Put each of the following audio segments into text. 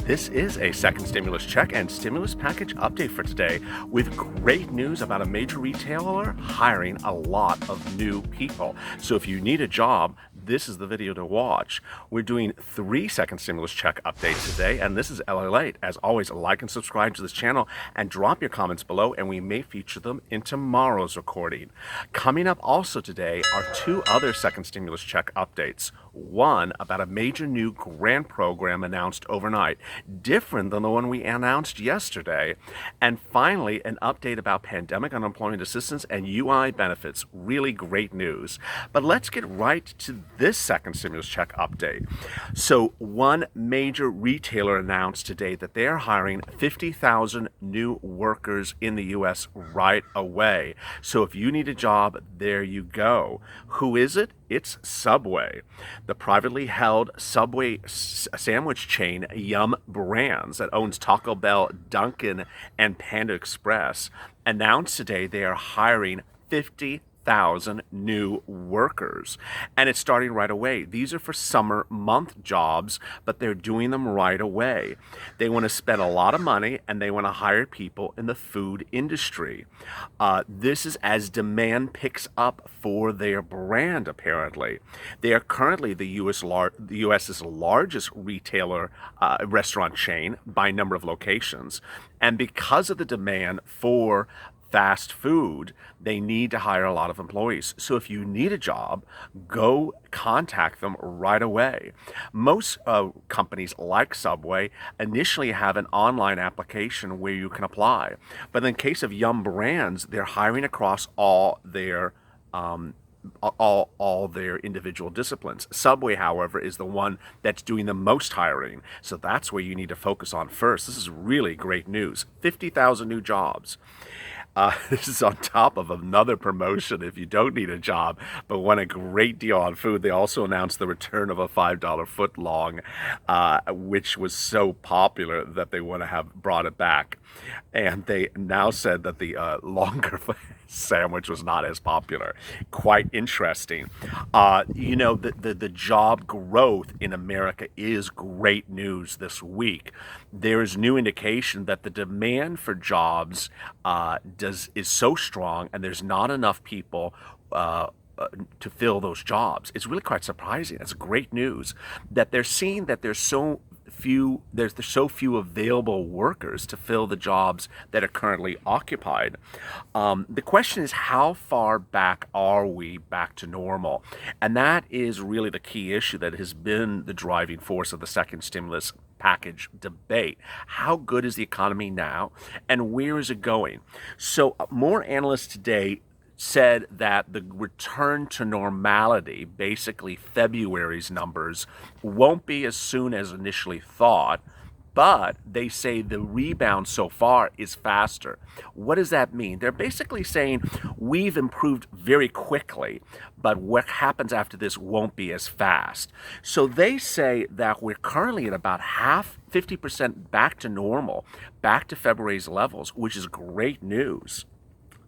This is a second stimulus check and stimulus package update for today with great news about a major retailer hiring a lot of new people. So if you need a job, this is the video to watch. We're doing 3 second stimulus check updates today, and this is LALATE. As always, like and subscribe to this channel and drop your comments below, and we may feature them in tomorrow's recording. Coming up also today are 2 other second stimulus check updates. One about a major new grant program announced overnight, different than the one we announced yesterday. And finally, an update about pandemic unemployment assistance and UI benefits. Really great news. But let's get right to this second stimulus check update. So one major retailer announced today that they're hiring 50,000 new workers in the U.S. right away. So if you need a job, there you go. Who is it? It's Subway. The privately held Subway sandwich chain Yum Brands that owns Taco Bell, Dunkin', and Panda Express announced today they are hiring 50,000 new workers. And it's starting right away. These are for summer month jobs, but they're doing them right away. They want to spend a lot of money and they want to hire people in the food industry. This is as demand picks up for their brand, apparently. They are currently the U.S.'s largest retailer restaurant chain by number of locations. And because of the demand for fast food, they need to hire a lot of employees. So if you need a job, go contact them right away. Most companies like Subway initially have an online application where you can apply. But in case of Yum Brands, they're hiring across all their individual disciplines. Subway, however, is the one that's doing the most hiring. So that's where you need to focus on first. This is really great news. 50,000 new jobs. This is on top of another promotion if you don't need a job but want a great deal on food. They also announced the return of a $5 footlong, which was so popular that they want to have brought it back. And they now said that the longer sandwich was not as popular. Quite interesting. The job growth in America is great news this week. There is new indication that the demand for jobs is so strong, and there's not enough people to fill those jobs. It's really quite surprising. It's great news that they're seeing that there's so few available workers to fill the jobs that are currently occupied. The question is, how far back are we back to normal? And that is really the key issue that has been the driving force of the second stimulus package debate. How good is the economy now, and where is it going? So more analysts today said that the return to normality, basically February's numbers, won't be as soon as initially thought, but they say the rebound so far is faster. What does that mean? They're basically saying we've improved very quickly, but what happens after this won't be as fast. So they say that we're currently at about 50% back to normal, back to February's levels, which is great news.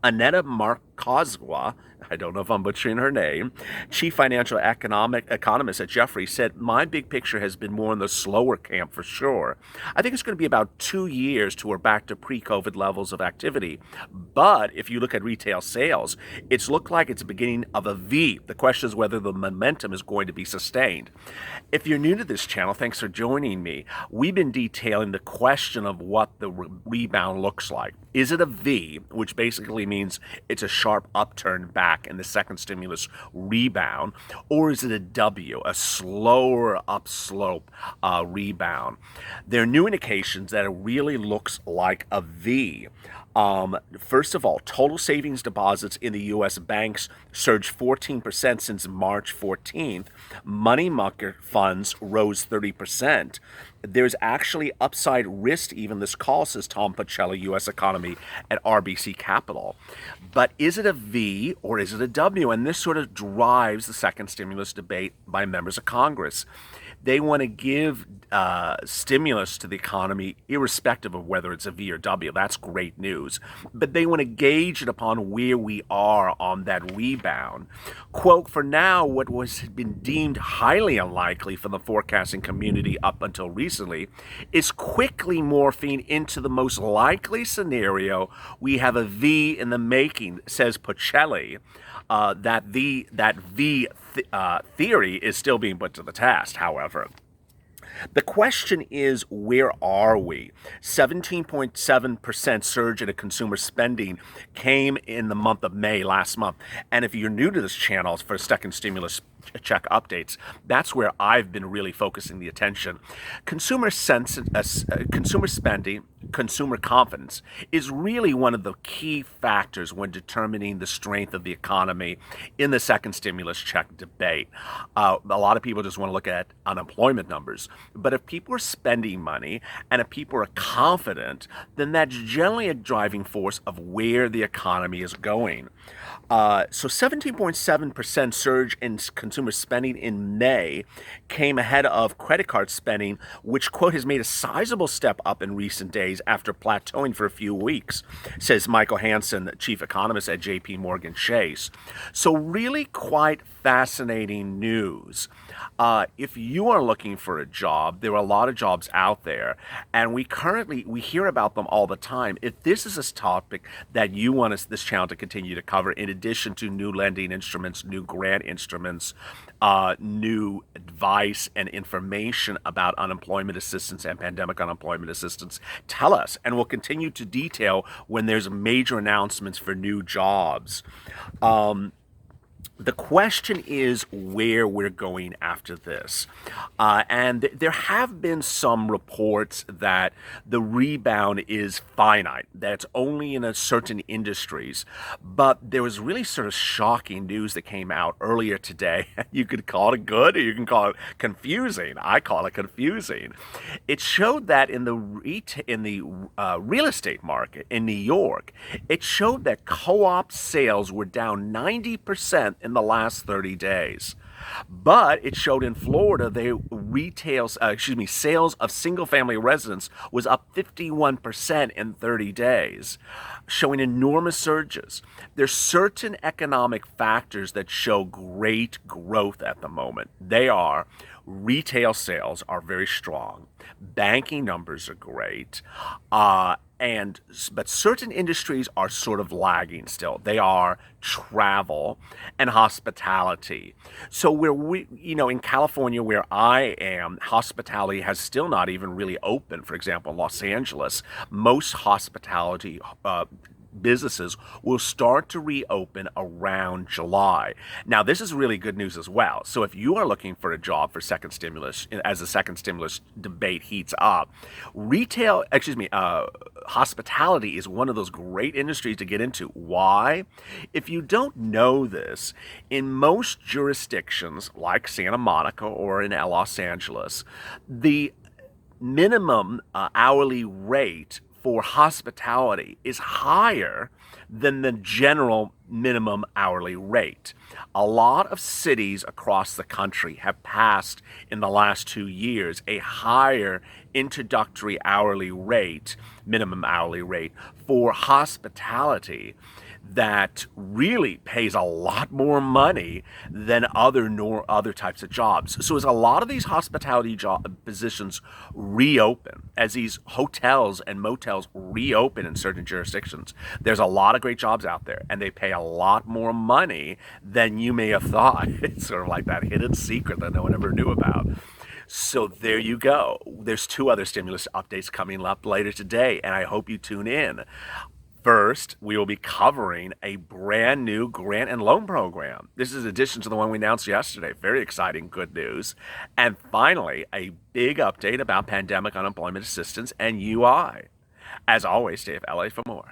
Annetta Markoswa, I don't know if I'm butchering her name, chief financial economist at Jefferies, said, my big picture has been more in the slower camp for sure. I think it's going to be about 2 years till we're back to pre-COVID levels of activity. But if you look at retail sales, it's looked like it's the beginning of a V. The question is whether the momentum is going to be sustained. If you're new to this channel, thanks for joining me. We've been detailing the question of what the rebound looks like. Is it a V, which basically means it's a sharp upturn back in the second stimulus rebound, or is it a W, a slower upslope rebound? There are new indications that it really looks like a V. First of all, total savings deposits in the U.S. banks surged 14% since March 14th. Money market funds rose 30%. There's actually upside risk to even this call, says Tom Pacelli, U.S. economy at RBC Capital. But is it a V or is it a W? And this sort of drives the second stimulus debate by members of Congress. They want to give stimulus to the economy, irrespective of whether it's a V or W. That's great news. But they want to gauge it upon where we are on that rebound. Quote, for now, what was been deemed highly unlikely from the forecasting community up until recently is quickly morphing into the most likely scenario. We have a V in the making, says Pocelli. That V theory is still being put to the test, however. The question is, where are we? 17.7% surge in consumer spending came in the month of May last month. And if you're new to this channel for second stimulus check updates, that's where I've been really focusing the attention. Consumer spending, consumer confidence is really one of the key factors when determining the strength of the economy in the second stimulus check debate. A lot of people just want to look at unemployment numbers, but if people are spending money and if people are confident, then that's generally a driving force of where the economy is going. So 17.7% surge in consumer spending in May came ahead of credit card spending, which, quote, has made a sizable step up in recent days after plateauing for a few weeks, says Michael Hansen, chief economist at JP Morgan Chase. So really quite fascinating news. If you are looking for a job, there are a lot of jobs out there, and we hear about them all the time. If this is a topic that you want this channel to continue to cover, in addition to new lending instruments, new grant instruments, new advice and information about unemployment assistance and pandemic unemployment assistance, tell us, and we'll continue to detail when there's major announcements for new jobs. The question is where we're going after this. And there have been some reports that the rebound is finite, that it's only in certain industries. But there was really sort of shocking news that came out earlier today. You could call it good or you can call it confusing. I call it confusing. It showed that in the real estate market in New York, it showed that co-op sales were down 90% in the last 30 days. But it showed in Florida, sales of single-family residents was up 51% in 30 days, showing enormous surges. There's certain economic factors that show great growth at the moment. They are retail sales are very strong, banking numbers are great, but certain industries are sort of lagging still. They are travel and hospitality. So in California where I am, hospitality has still not even really opened. For example, in Los Angeles, most hospitality businesses will start to reopen around July. Now, this is really good news as well. So if you are looking for a job for second stimulus, as the second stimulus debate heats up, hospitality is one of those great industries to get into. Why? If you don't know this, in most jurisdictions like Santa Monica or in Los Angeles, the minimum hourly rate for hospitality is higher than the general minimum hourly rate. A lot of cities across the country have passed in the last 2 years a higher introductory hourly rate, minimum hourly rate for hospitality that really pays a lot more money than other types of jobs. So as a lot of these hospitality positions reopen, as these hotels and motels reopen in certain jurisdictions, there's a lot of great jobs out there, and they pay a lot more money than you may have thought. It's sort of like that hidden secret that no one ever knew about. So there you go. There's 2 other stimulus updates coming up later today, and I hope you tune in. First, we will be covering a brand new grant and loan program. This is in addition to the one we announced yesterday. Very exciting, good news. And finally, a big update about pandemic unemployment assistance and UI. As always, stay with LA for more.